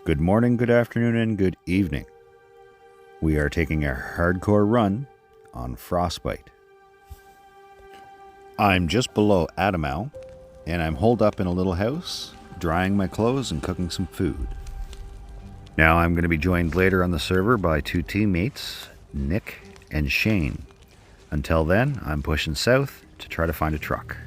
Good morning, good afternoon, and good evening. We are taking a hardcore run on Frostbite. I'm just below Adamau, and I'm holed up in a little house, drying my clothes and cooking some food. Now I'm going to be joined later on the server by two teammates, Nick and Shane. Until then, I'm pushing south to try to find a truck.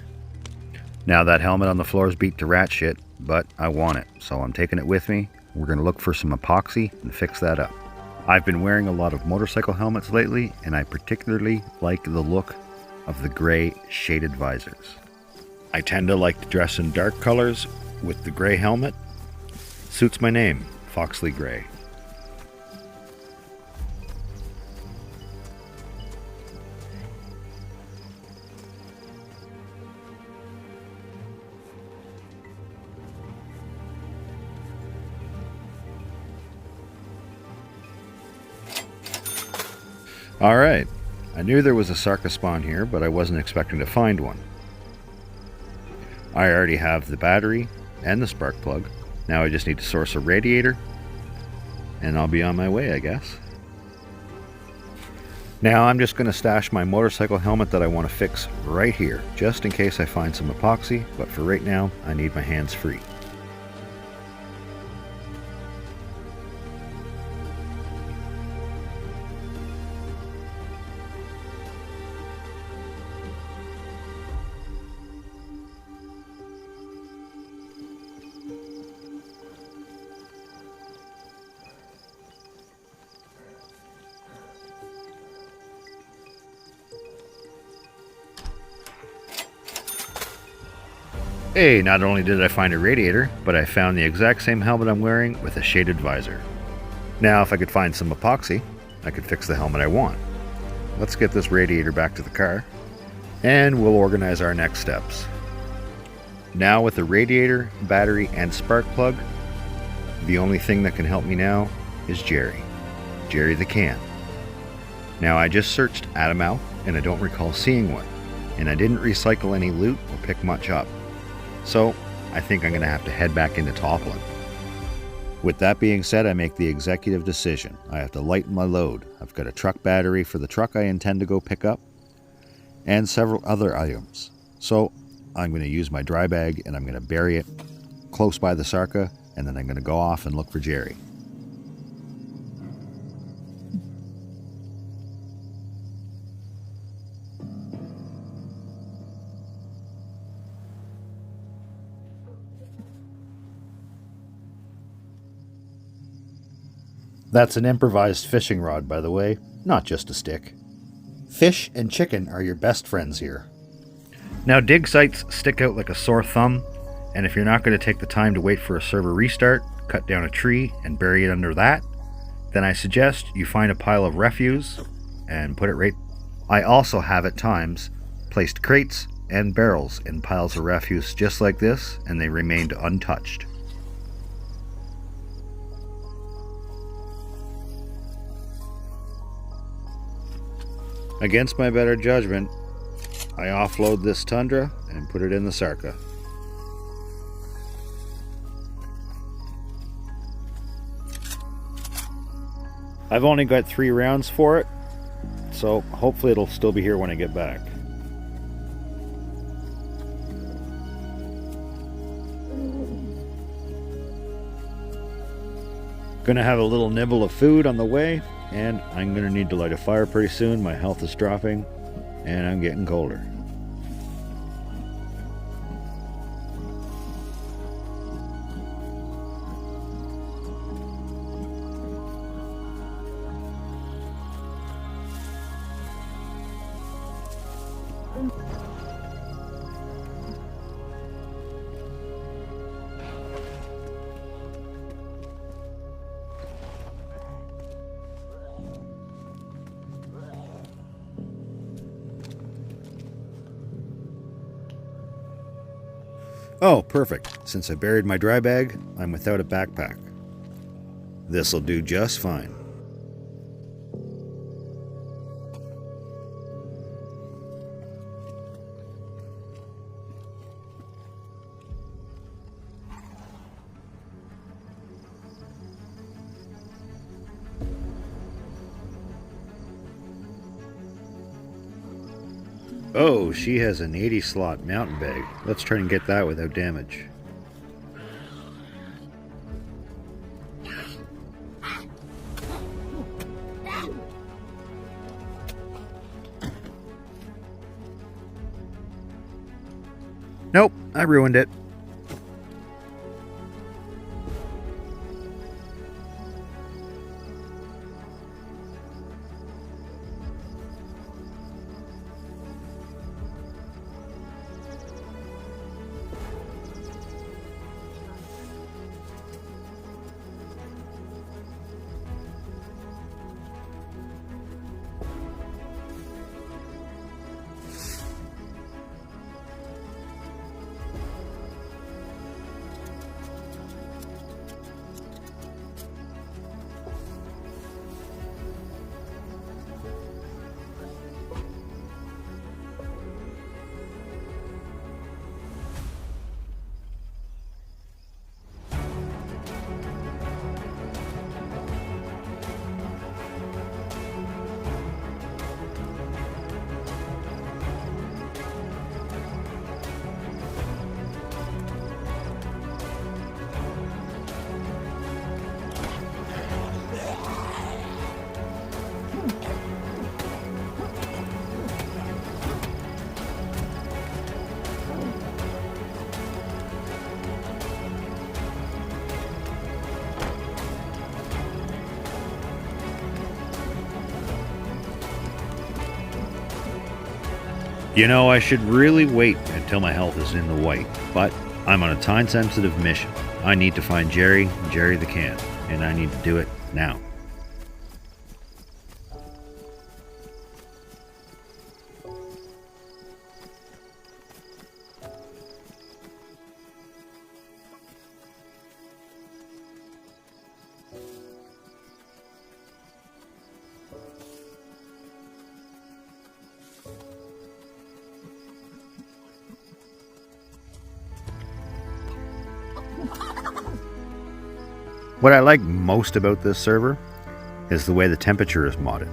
Now that helmet on the floor is beat to rat shit, but I want it, so I'm taking it with me. We're going to look for some epoxy and fix that up. I've been wearing a lot of motorcycle helmets lately, and I particularly like the look of the gray shaded visors. I tend to like to dress in dark colors with the gray helmet. Suits my name, Foxley Gray. Alright, I knew there was a Sarka spawn here, but I wasn't expecting to find one. I already have the battery and the spark plug. Now I just need to source a radiator, and I'll be on my way, I guess. Now I'm just going to stash my motorcycle helmet that I want to fix right here, just in case I find some epoxy, but for right now, I need my hands free. Hey, not only did I find a radiator, but I found the exact same helmet I'm wearing with a shaded visor. Now, if I could find some epoxy, I could fix the helmet I want. Let's get this radiator back to the car, and we'll organize our next steps. Now with the radiator, battery, and spark plug, the only thing that can help me now is Jerry. Jerry the can. Now I just searched Adamau, and I don't recall seeing one, and I didn't recycle any loot or pick much up. So, I think I'm going to have to head back into Toplin. With that being said, I make the executive decision. I have to lighten my load. I've got a truck battery for the truck I intend to go pick up, and several other items. So, I'm going to use my dry bag and I'm going to bury it close by the Sarka, and then I'm going to go off and look for Jerry. That's an improvised fishing rod, by the way, not just a stick. Fish and chicken are your best friends here. Now, dig sites stick out like a sore thumb, and if you're not going to take the time to wait for a server restart, cut down a tree and bury it under that, then I suggest you find a pile of refuse and put it right. I also have at times placed crates and barrels in piles of refuse just like this, and they remained untouched. Against my better judgment, I offload this Tundra and put it in the Sarka. I've only got 3 rounds for it, so hopefully it'll still be here when I get back. Gonna have a little nibble of food on the way, and I'm gonna need to light a fire pretty soon. My health is dropping, and I'm getting colder. Oh, perfect. Since I buried my dry bag, I'm without a backpack. This'll do just fine. Oh, she has an 80 slot mountain bag. Let's try and get that without damage. Nope, I ruined it. You know, I should really wait until my health is in the white, but I'm on a time-sensitive mission. I need to find Jerry the can, and I need to do it now. What I like most about this server is the way the temperature is modded.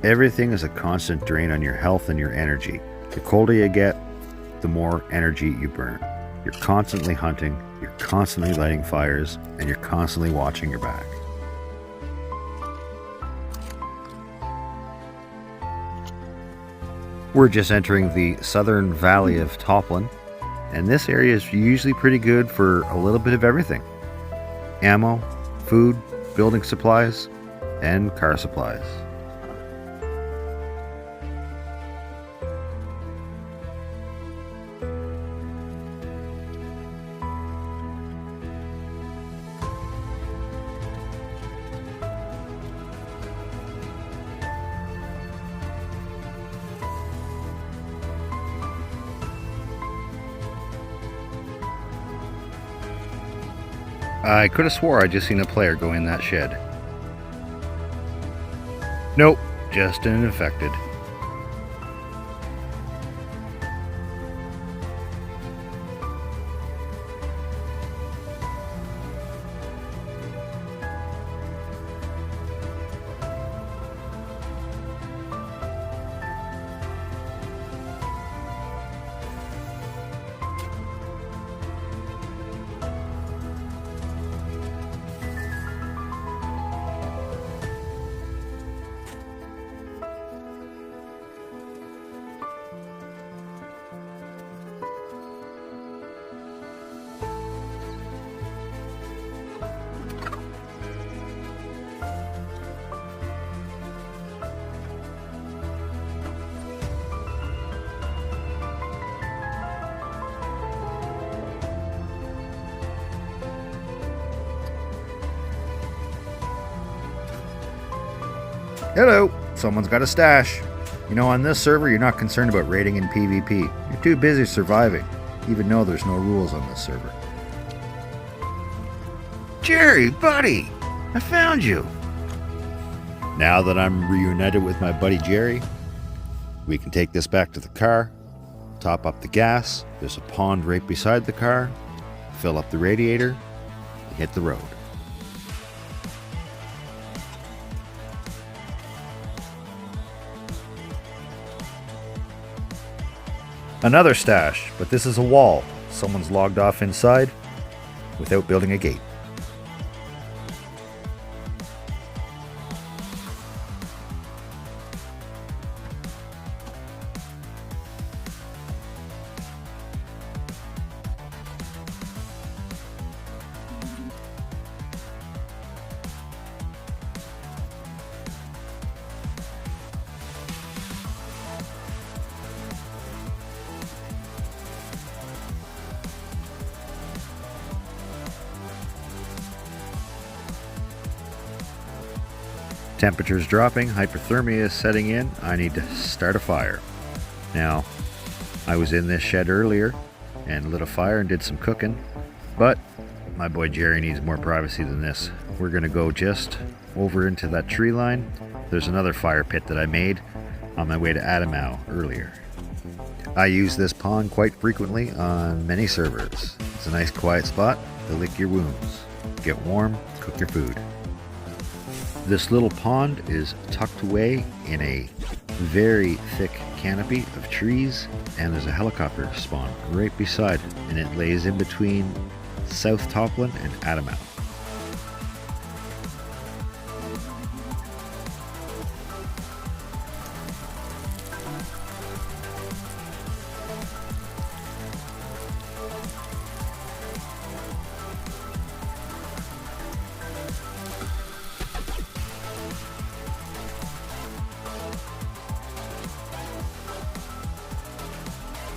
Everything is a constant drain on your health and your energy. The colder you get, the more energy you burn. You're constantly hunting, you're constantly lighting fires, and you're constantly watching your back. We're just entering the southern valley of Toplin, and this area is usually pretty good for a little bit of everything. Ammo, food, building supplies, and car supplies. I could have swore I just seen a player go in that shed. Nope, just an infected. Hello, someone's got a stash. You know, on this server, you're not concerned about raiding in PvP. You're too busy surviving, even though there's no rules on this server. Jerry, buddy, I found you. Now that I'm reunited with my buddy Jerry, we can take this back to the car, top up the gas. There's a pond right beside the car, fill up the radiator, and hit the road. Another stash, but this is a wall. Someone's logged off inside without building a gate. Temperature's dropping, hypothermia is setting in. I need to start a fire. Now, I was in this shed earlier and lit a fire and did some cooking, but my boy Jerry needs more privacy than this. We're gonna go just over into that tree line. There's another fire pit that I made on my way to Adamau earlier. I use this pond quite frequently on many servers. It's a nice quiet spot to lick your wounds, get warm, cook your food. This little pond is tucked away in a very thick canopy of trees, and there's a helicopter spawn right beside it, and it lays in between South Topland and Adamau.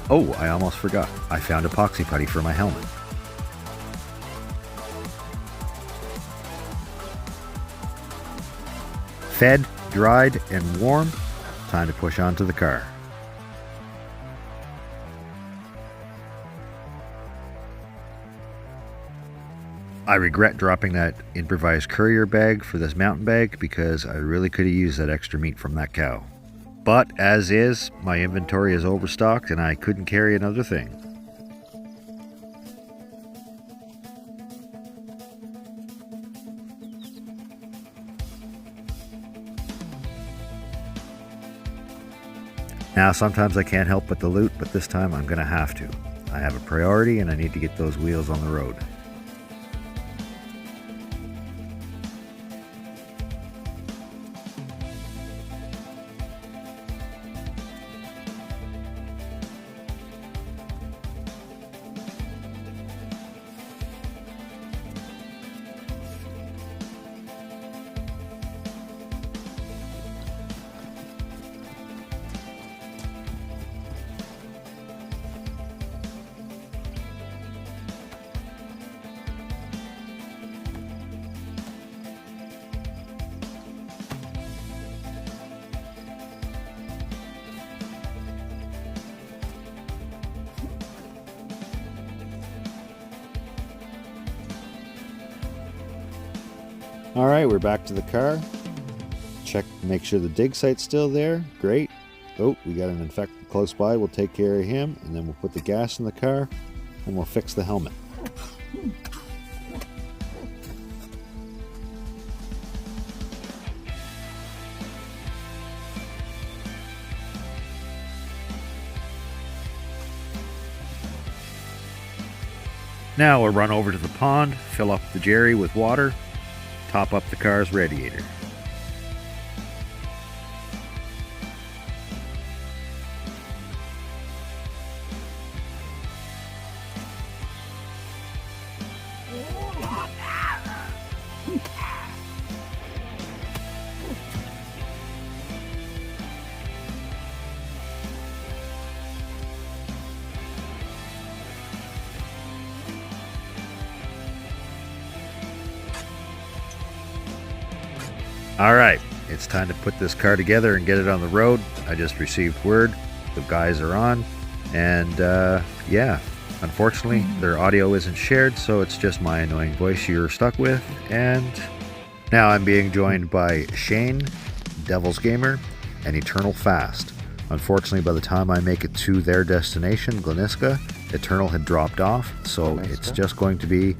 Oh, I almost forgot. I found epoxy putty for my helmet. Fed, dried, and warm. Time to push on to the car. I regret dropping that improvised courier bag for this mountain bag because I really could have used that extra meat from that cow. But as is, my inventory is overstocked and I couldn't carry another thing. Now sometimes I can't help but to loot, but this time I'm gonna have to. I have a priority and I need to get those wheels on the road. Alright, we're back to the car. Check, make sure the dig site's still there. Great. Oh, we got an infected close by. We'll take care of him, and then we'll put the gas in the car, and we'll fix the helmet. Now we'll run over to the pond, fill up the Jerry with water, top up the car's radiator. Alright, it's time to put this car together and get it on the road. I just received word, the guys are on, and yeah, unfortunately their audio isn't shared, so it's just my annoying voice you're stuck with. And now I'm being joined by Shane, Devil's Gamer, and Eternal Fast. Unfortunately, by the time I make it to their destination, Gleniska, Eternal had dropped off, so it's just going to be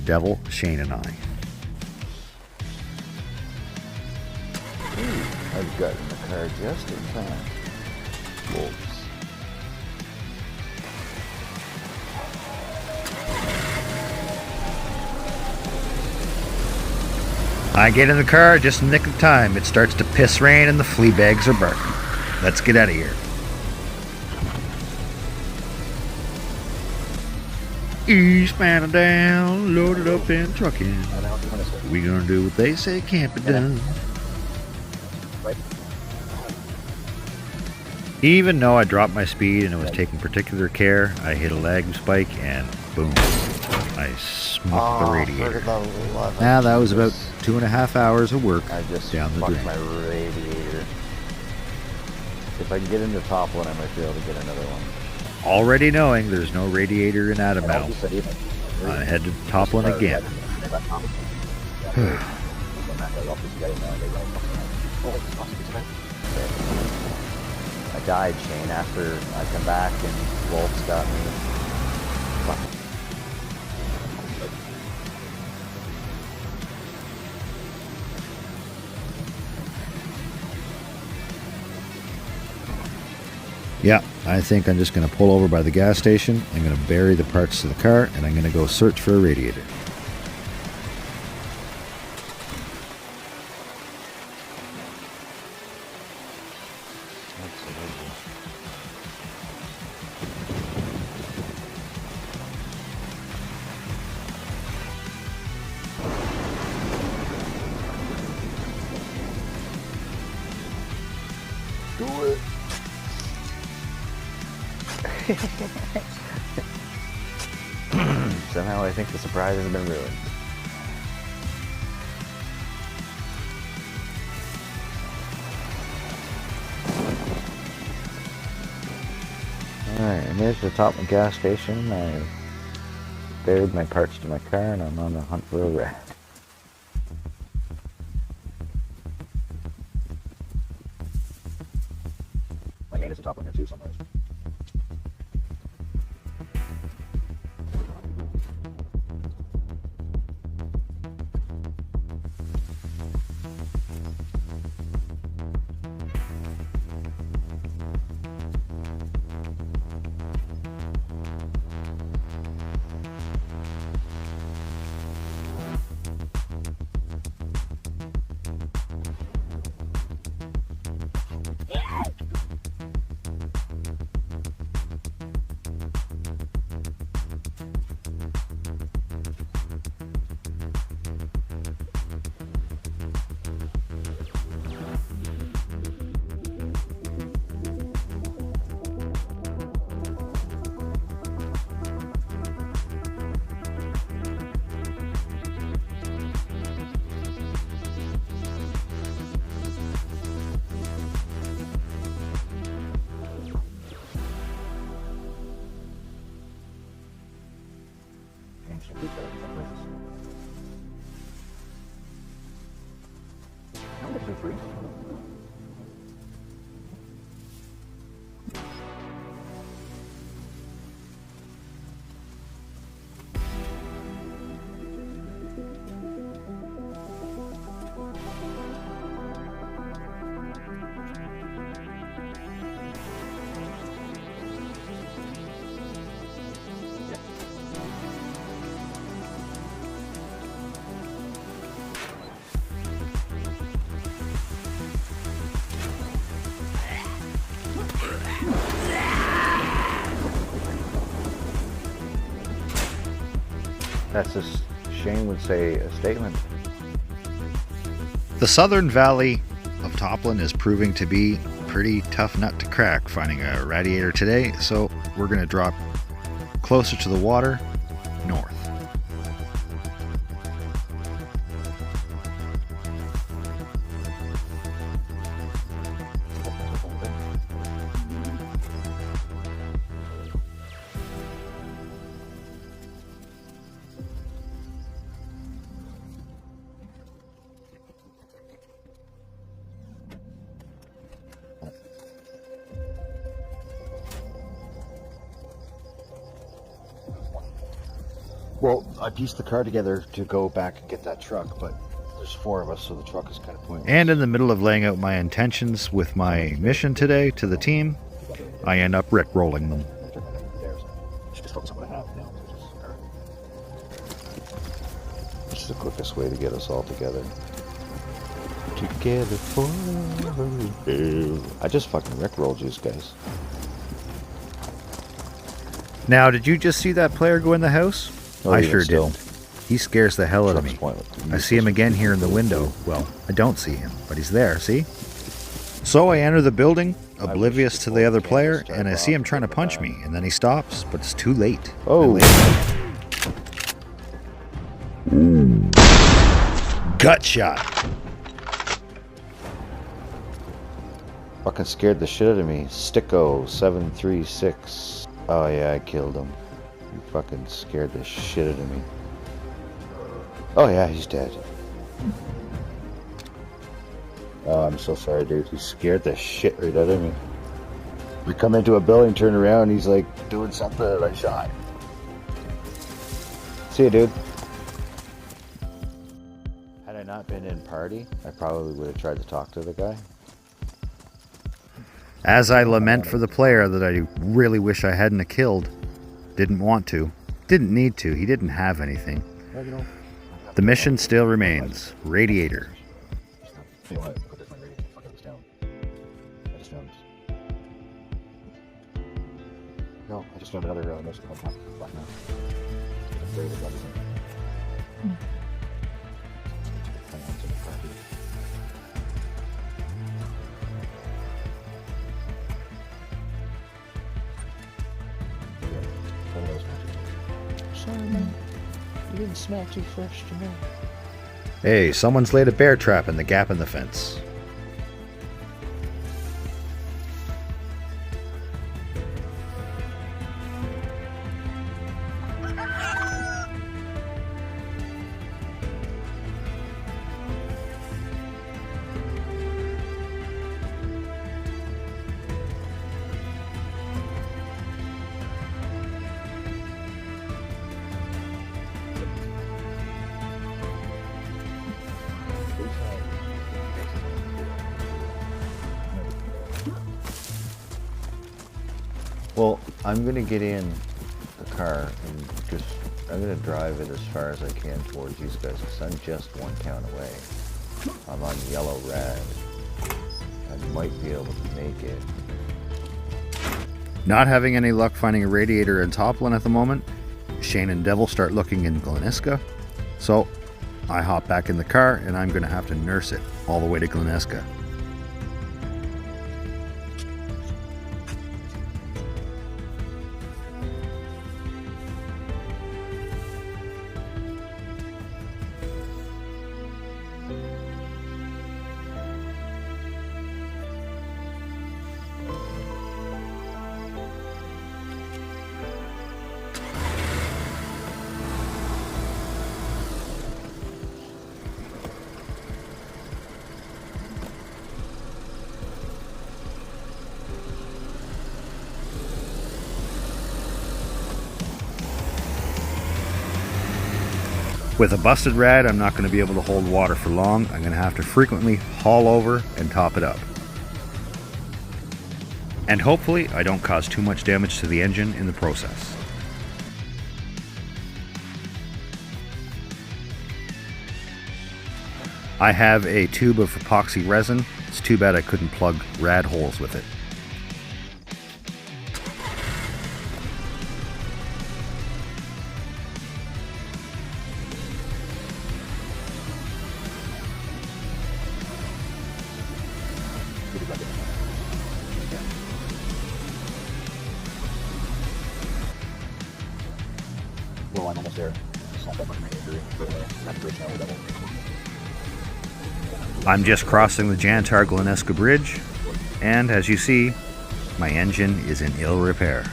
Devil, Shane, and I. I've gotten the car just in time. Wolves. I get in the car just in the nick of time. It starts to piss rain and the flea bags are barking. Let's get out of here. Eastbound and down, loaded up and trucking. We gonna do what they say can't be done. Even though I dropped my speed and it was taking particular care, I hit a lag spike and boom, I smucked the radiator. Now that was about 2.5 hours of work down the drain. My radiator. If I can get into Toplin, I might be able to get another one. Already knowing there's no radiator in Adamel, I head to Toplin again. I died, Shane, after I come back and Wolf's got me. Yeah, I think I'm just going to pull over by the gas station. I'm going to bury the parts to the car and I'm going to go search for a radiator. Do it. Somehow I think the surprise has been ruined. Alright, I made it to the top of the gas station. I buried my parts to my car and I'm on the hunt for a rat. My name is the top one here too somewhere. That's as Shane would say, a statement. The southern valley of Toplin is proving to be a pretty tough nut to crack finding a radiator today, so we're going to drop closer to the water, north. Well, I pieced the car together to go back and get that truck, but there's 4 of us, so the truck is kind of pointless. And in the middle of laying out my intentions with my mission today to the team, I end up rickrolling them. This is the quickest way to get us all together. Together forever. I just fucking rickrolled you guys. Now, did you just see that player go in the house? Oh, I even sure still. didn't. He scares the hell out of me. I see him again here in the window. Well, I don't see him, but he's there, see? So I enter the building, oblivious to the other player, and I see him trying to punch me, and then he stops, but it's too late. Oh. Gut shot. Fucking scared the shit out of me. Sticko 736. Oh yeah, I killed him. He fucking scared the shit out of me. Oh yeah, he's dead. Oh, I'm so sorry, dude. He scared the shit right out of me. We come into a building, turn around, he's like doing something, and I shot. See you, dude. Had I not been in party, I probably would have tried to talk to the guy. As I lament for the player that I really wish I hadn't killed, didn't want to, didn't need to, he didn't have anything. The mission still remains. Radiator. You know what? Put this on radiator. Fuck this down. I just found. No, I just found another nose called black now. Sorry, man. You didn't smell too fresh to me. Hey, someone's laid a bear trap in the gap in the fence. Well, I'm gonna get in the car and I'm gonna drive it as far as I can towards you guys, because I'm just one town away. I'm on yellow red. I might be able to make it. Not having any luck finding a radiator in Toplin at the moment, Shane and Devil start looking in Gleniska. So I hop back in the car and I'm gonna have to nurse it all the way to Gleniska. With a busted rad, I'm not going to be able to hold water for long. I'm going to have to frequently haul over and top it up. And hopefully I don't cause too much damage to the engine in the process. I have a tube of epoxy resin. It's too bad I couldn't plug rad holes with it. Well, I'm almost there. It's not that much injury, but I'm bridge now with double. I'm just crossing the Jantar Gleniska Bridge, and as you see, my engine is in ill repair.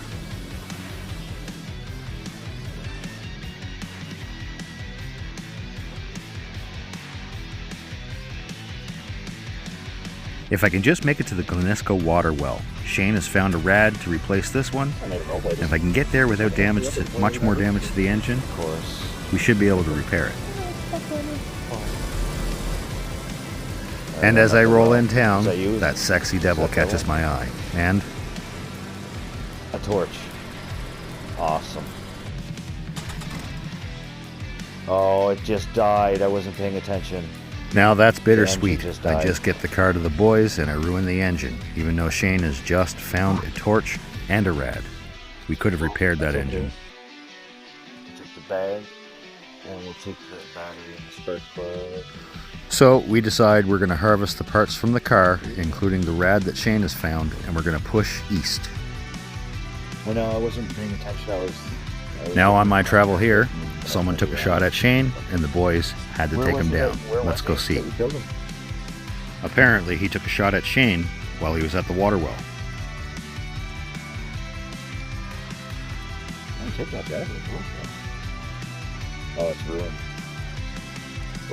If I can just make it to the Gleniska water well. Shane has found a rad to replace this one, and if I can get there without damage to, much more damage to the engine, Of course. we should be able to repair it. And as I roll in town, that sexy devil catches my eye. And A torch. Awesome. Oh, it just died. I wasn't paying attention. Now that's bittersweet. just I died. just get the car to the boys and I ruin the engine, even though Shane has just found a torch and a rad. We could have repaired that That's okay. engine. Take the bag, and we'll take the battery and the spark plug. So we decide we're going to harvest the parts from the car, including the rad that Shane has found, and we're going to push east. Oh no, I wasn't paying attention. I was Now on my travel here, someone took a shot at Shane, and the boys had to take him down. Let's go see. We killed him. Apparently, he took a shot at Shane while he was at the water well. I'll take that battery. Oh, it's ruined.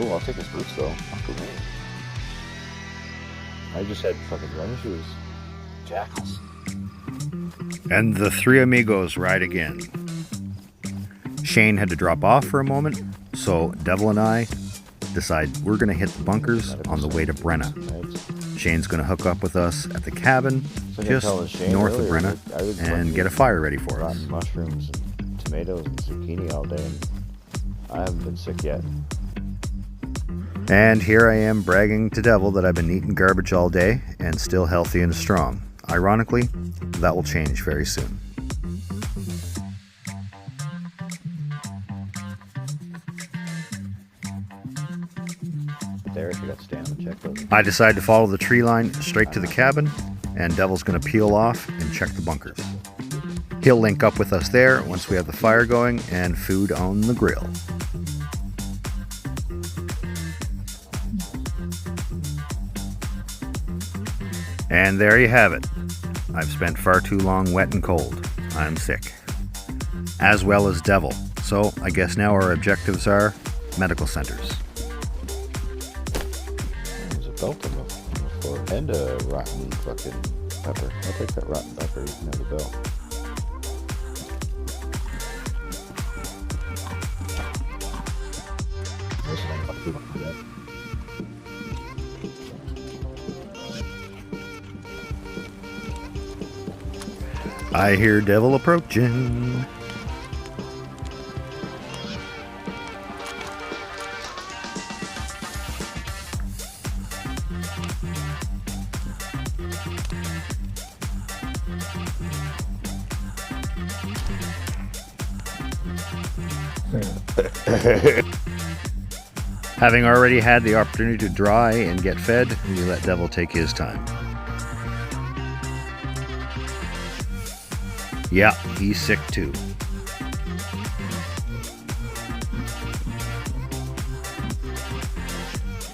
Oh, I'll take his boots though. Uncle me. I just had fucking running shoes. Jackals. And the three amigos ride again. Shane had to drop off for a moment, so Devil and I decide we're going to hit the bunkers on the way to Brenna. Right. Shane's going to hook up with us at the cabin So I just tell Shane north of earlier, Brenna I would and like get a fire ready for us. rotten mushrooms and tomatoes and zucchini all day, and I haven't been sick yet. And here I am bragging to Devil that I've been eating garbage all day and still healthy and strong. Ironically, that will change very soon. There, if you got to stay on the check those. I decide to follow the tree line straight to the cabin, and Devil's going to peel off and check the bunkers. He'll link up with us there once we have the fire going and food on the grill. And there you have it. I've spent far too long wet and cold. I'm sick. As well as Devil. So I guess now our objectives are medical centers. There's a belt on the floor and a rotten fucking pepper. I'll take that rotten pepper. You can have the belt. I hear Devil approaching. Having already had the opportunity to dry and get fed, we let Devil take his time. Yeah, he's sick too.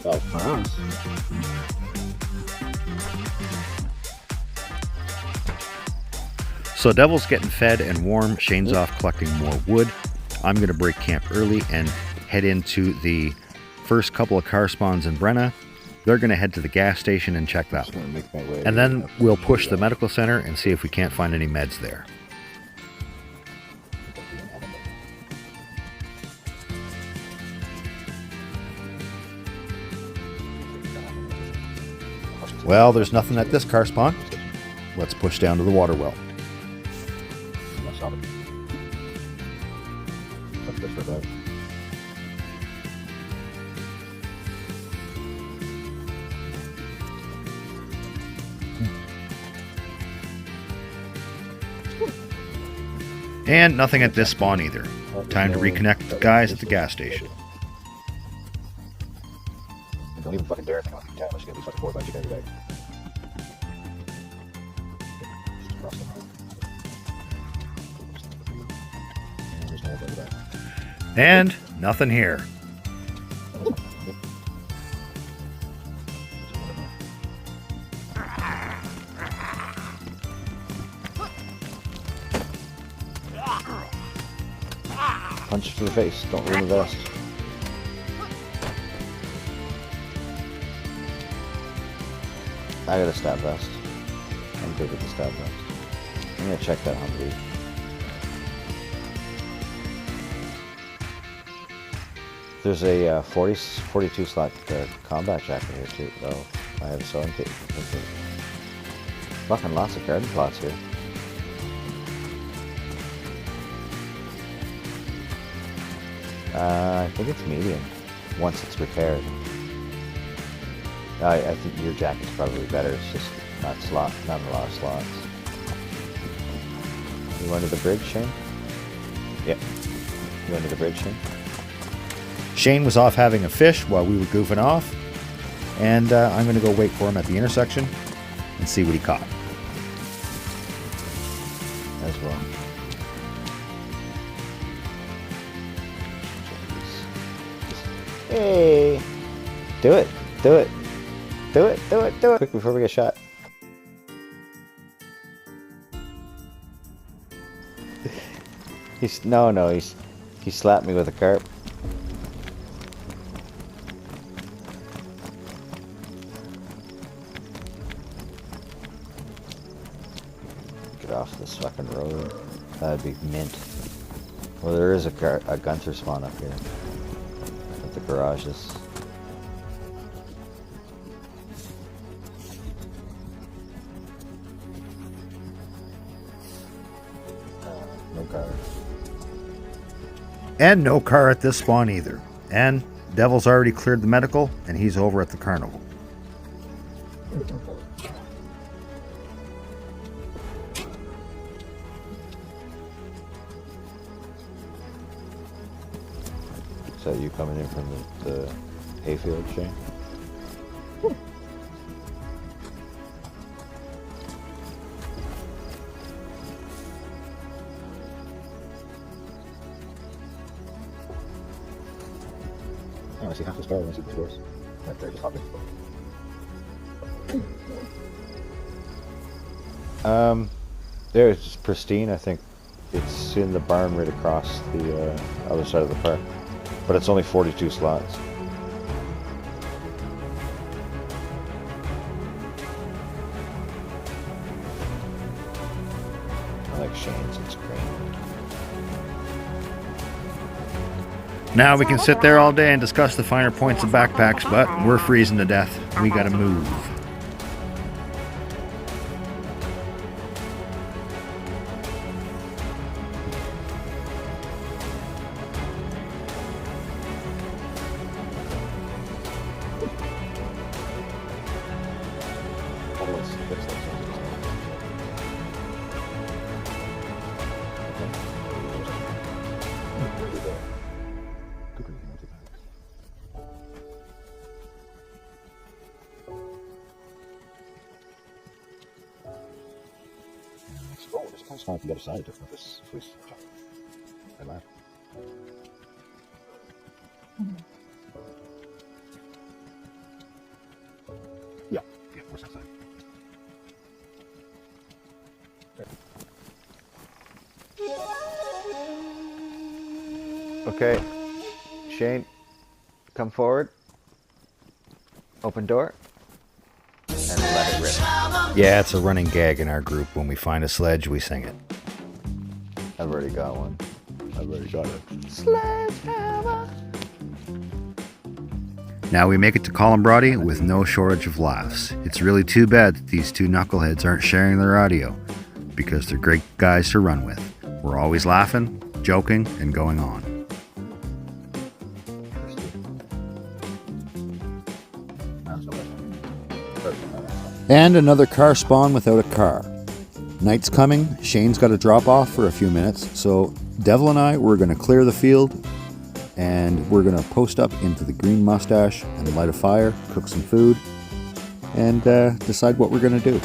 Well, for us. So Devil's getting fed and warm. Shane's off collecting more wood. I'm going to break camp early and head into the first couple of car spawns in Brenna. They're going to head to the gas station and check that one. Make my way And then we'll push the medical center and see if we can't find any meds there. Well, there's nothing at this car spawn. Let's push down to the water well. And nothing at this spawn either. Time to reconnect with the guys at the gas station. Don't even fucking dare come out from town unless you get these fucking 4 by chicken every day. And nothing here. Punch to the face, don't ruin the vest. I got a stab vest. I'm good with the stab vest. I'm gonna check that Humvee. There's a 42 slot combat jacket here too, though. I have a sewing kit. Fucking lots of garden plots here. I think it's medium, once it's repaired. I think your jacket's probably better. It's just not a lot of slots. You going to the bridge, Shane? Yeah. You going to the bridge, Shane? Shane was off having a fish while we were goofing off, and I'm going to go wait for him at the intersection and see what he caught. As well. Hey! Do it! Do it! Do it! Do it! Do it! Quick before we get shot. He slapped me with a carp. Get off this fucking road. That'd be mint. Well, there is a Gunther spawn up here at the garages. No car. And no car at this spawn either. And Devil's already cleared the medical, and he's over at the carnival. So you coming in from the hayfield, Shane? Oh, I see half the star. I see the doors. Right there, just hop in. There, it's pristine. I think it's in the barn right across the other side of the park. But it's only 42 slots. I like Shane's, it's great. Now we can sit there all day and discuss the finer points of backpacks, but we're freezing to death. We gotta move. Oh, just kind of spawn to the other side if this police jump. I laugh. Yeah, where's that side? Okay, Shane, come forward. Open door. And let it rip. Yeah, it's a running gag in our group. When we find a sledge, we sing it. I've already got one. I've already got it. Sledgehammer. Now we make it to Columbrati with no shortage of laughs. It's really too bad that these two knuckleheads aren't sharing their audio, because they're great guys to run with. We're always laughing, joking, and going on. And another car spawn without a car. Night's coming, Shane's got to drop off for a few minutes, so Devil and I, we're going to clear the field, and we're going to post up into the Green Mustache and light a fire, cook some food, and decide what we're going to do.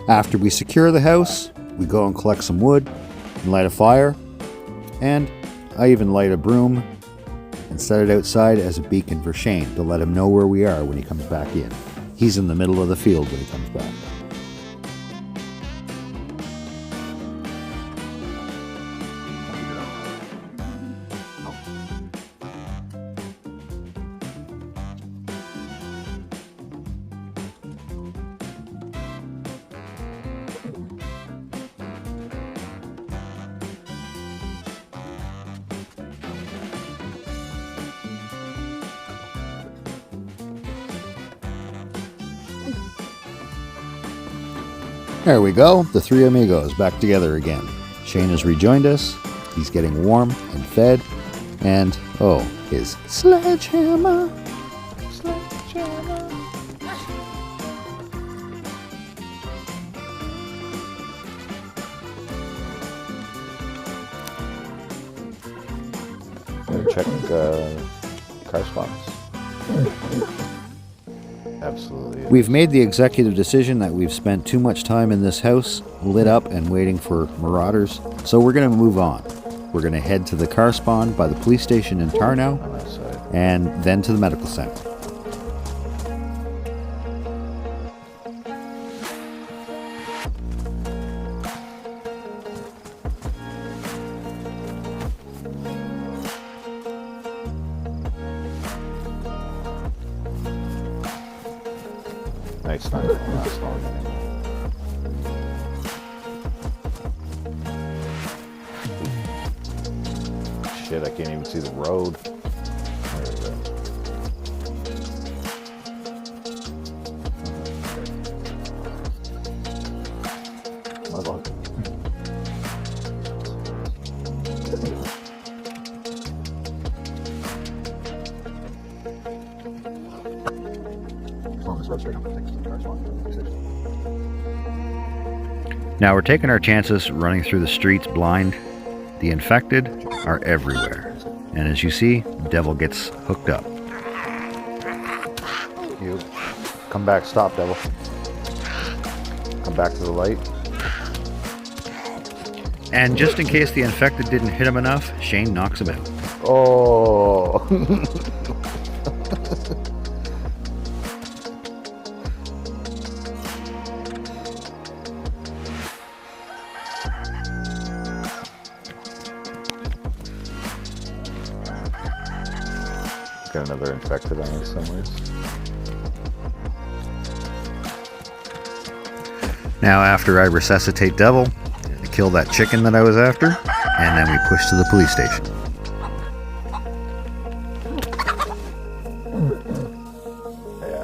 After we secure the house, we go and collect some wood and light a fire, and I even light a broom and set it outside as a beacon for Shane to let him know where we are when he comes back in. He's in the middle of the field when he comes back. There we go, the three amigos back together again. Shane has rejoined us, he's getting warm and fed, and, oh, his sledgehammer. Sledgehammer. Check car spots. Absolutely. We've made the executive decision that we've spent too much time in this house, lit up and waiting for marauders, so we're going to move on. We're going to head to the car spawn by the police station in Tarnow, On that side. and then to the medical center. Nice, not gonna last long anymore. Shit, I can't even see the road. There we go. My luck. Now we're taking our chances running through the streets blind. The infected are everywhere. And as you see, Devil gets hooked up. You come back, stop, Devil. Come back to the light. And just in case the infected didn't hit him enough, Shane knocks him out. Oh. Got another infected on us somewhere. Now after I resuscitate Devil, I kill that chicken that I was after, and then we push to the police station. Yeah, I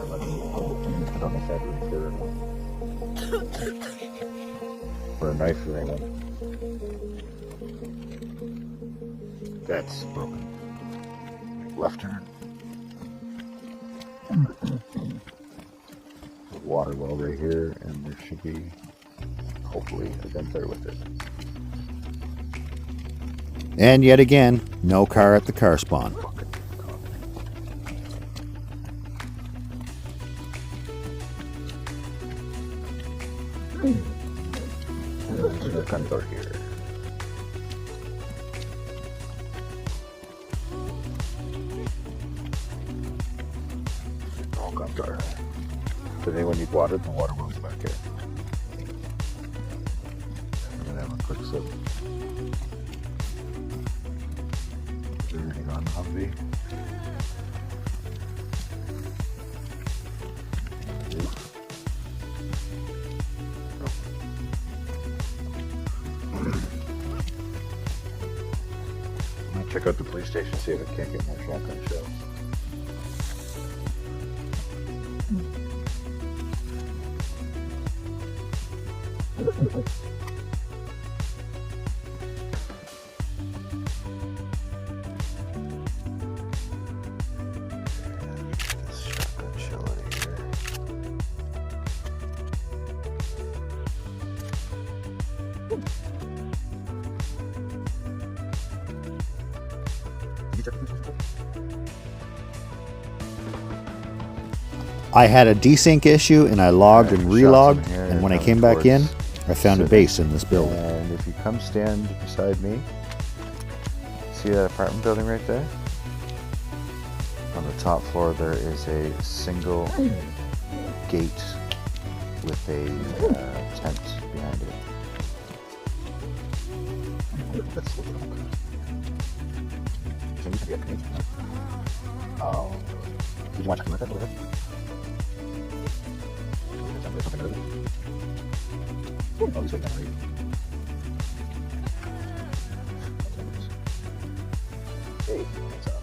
don't know if I'd refer for a knife or anything. That's broken. Left turn. Water well right here, and there should be hopefully a vent there with it. And yet again, no car at the car spawn. There's a gun door here. Oh, gun door. Does anyone need water? The water well's back here. I'm gonna have a quick sip. Is there anything on the Humvee? I'm gonna check out the police station, see if I can't get more shotgun shells. This shotgun shell out of here. I had a desync issue and I logged and Shots relogged, in here, and when I coming came back in, towards I found a Sydney. base in this building. And if you come stand beside me, see that apartment building right there? On the top floor there is a single gate with a tent behind it. Oh. Did you want to come with it? Oh, he's waiting for you. Hey, what's up?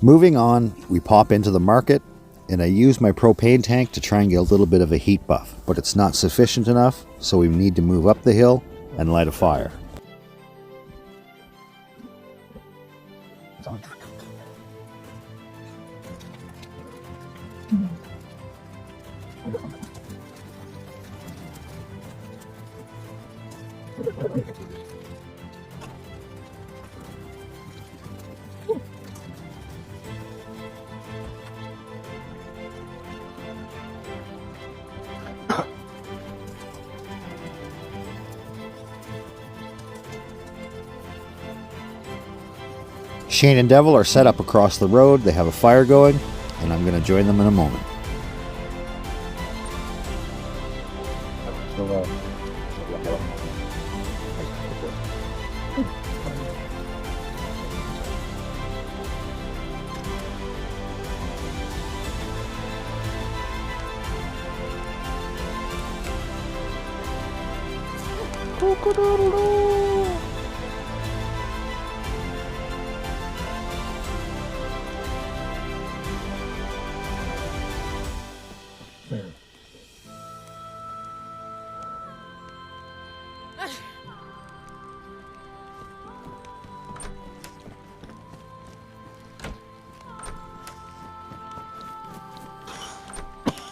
Moving on, we pop into the market, and I use my propane tank to try and get a little bit of a heat buff, but it's not sufficient enough, so we need to move up the hill and light a fire. Shane and Devil are set up across the road. They have a fire going, and I'm going to join them in a moment.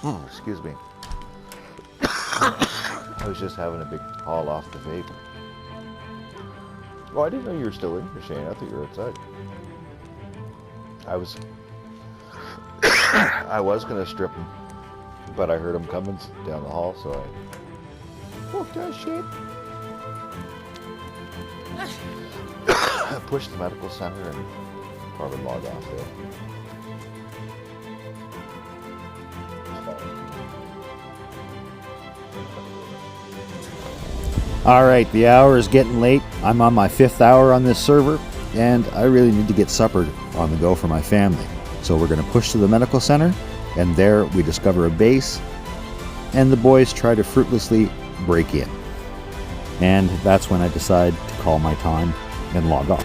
Oh, excuse me. I was just having a big haul off the vape. Oh, I didn't know you were still in here, Shane. I thought you were outside. I was gonna strip him, but I heard him coming down the hall, so I walked out, Shane. I pushed the medical center and probably log off there. Alright, the hour is getting late. I'm on my 5th hour on this server, and I really need to get supper on the go for my family. So we're going to push to the medical center, and there we discover a base, and the boys try to fruitlessly break in. And that's when I decide to call my time and log off.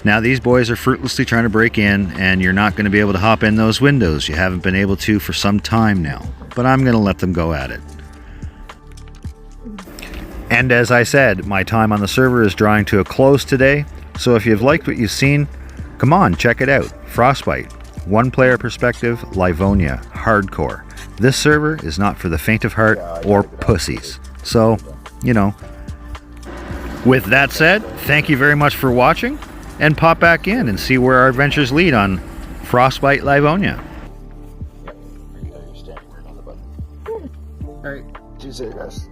Now these boys are fruitlessly trying to break in, and you're not going to be able to hop in those windows. You haven't been able to for some time now, but I'm going to let them go at it. And as I said, my time on the server is drawing to a close today, so if you've liked what you've seen, come on, check it out. Frostbite, one player perspective, Livonia, hardcore. This server is not for the faint of heart or pussies. So, you know. With that said, thank you very much for watching, and pop back in and see where our adventures lead on Frostbite Livonia. Alright, see you guys.